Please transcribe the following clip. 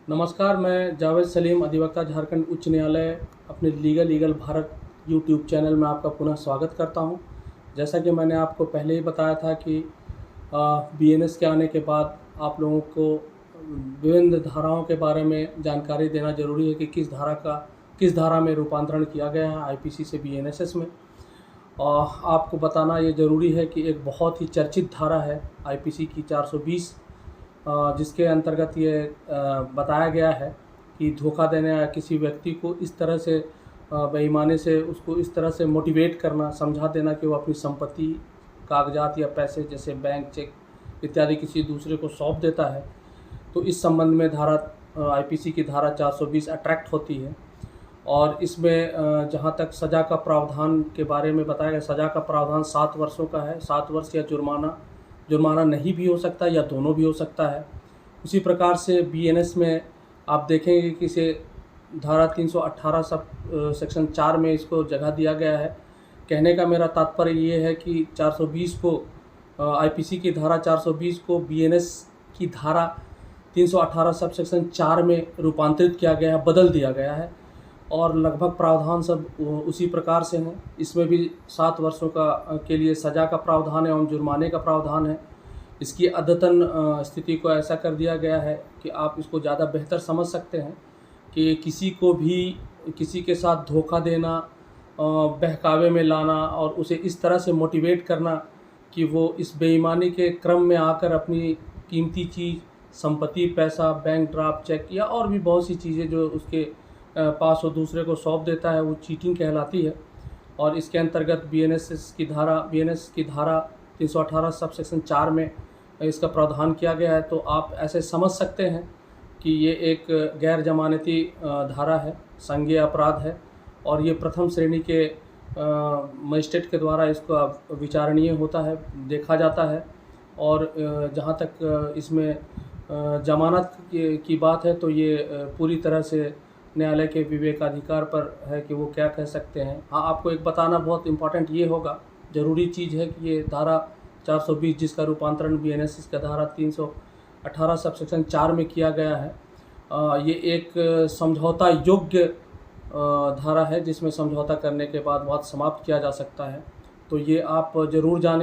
नमस्कार, मैं जावेद सलीम, अधिवक्ता, झारखंड उच्च न्यायालय, अपने लीगल भारत यूट्यूब चैनल में आपका पुनः स्वागत करता हूं। जैसा कि मैंने आपको पहले ही बताया था कि बीएनएस के आने के बाद आप लोगों को विभिन्न धाराओं के बारे में जानकारी देना ज़रूरी है कि किस धारा में रूपांतरण किया गया है आईपीसी से बीएनएसएस में। आपको बताना ये ज़रूरी है कि एक बहुत ही चर्चित धारा है आईपीसी की 420, जिसके अंतर्गत ये बताया गया है कि धोखा देने या किसी व्यक्ति को इस तरह से बेईमानी से उसको इस तरह से मोटिवेट करना, समझा देना कि वो अपनी संपत्ति, कागजात या पैसे जैसे बैंक चेक इत्यादि किसी दूसरे को सौंप देता है। तो इस संबंध में आईपीसी की धारा 420 अट्रैक्ट होती है। और इसमें जहाँ तक सज़ा का प्रावधान के बारे में बताया गया, सज़ा का प्रावधान 7 वर्षों का है। 7 वर्ष या जुर्माना नहीं भी हो सकता या दोनों भी हो सकता है। उसी प्रकार से बीएनएस में आप देखेंगे कि इसे धारा 318 सेक्शन 4 में इसको जगह दिया गया है। कहने का मेरा तात्पर्य ये है कि 420 को आईपीसी की धारा 420 को बीएनएस की धारा 318 सब सेक्शन 4 में रूपांतरित किया गया है, बदल दिया गया है और लगभग प्रावधान सब उसी प्रकार से हैं। इसमें भी 7 वर्षों के लिए सज़ा का प्रावधान है और जुर्माने का प्रावधान है। इसकी अद्यतन स्थिति को ऐसा कर दिया गया है कि आप इसको ज़्यादा बेहतर समझ सकते हैं कि किसी को भी किसी के साथ धोखा देना, बहकावे में लाना और उसे इस तरह से मोटिवेट करना कि वो इस बेईमानी के क्रम में आकर अपनी कीमती चीज़, संपत्ति, पैसा, बैंक ड्राफ्ट, चेक या और भी बहुत सी चीज़ें जो उसके पास वो दूसरे को सौंप देता है, वो चीटिंग कहलाती है। और इसके अंतर्गत बीएनएस की धारा 318 सब सेक्शन 4 में इसका प्रावधान किया गया है। तो आप ऐसे समझ सकते हैं कि ये एक गैर जमानती धारा है, संज्ञेय अपराध है और ये प्रथम श्रेणी के मजिस्ट्रेट के द्वारा इसको विचारणीय होता है, देखा जाता है। और जहाँ तक इसमें जमानत की बात है तो ये पूरी तरह से न्यायालय के विवेकाधिकार पर है कि वो क्या कह सकते हैं। हाँ, आपको एक बताना बहुत इम्पॉर्टेंट ये होगा, ज़रूरी चीज़ है कि ये धारा 420 जिसका रूपांतरण बीएनएस का धारा 318 सब सेक्शन 4 में किया गया है, ये एक समझौता योग्य धारा है जिसमें समझौता करने के बाद वाद समाप्त किया जा सकता है। तो ये आप ज़रूर जानें।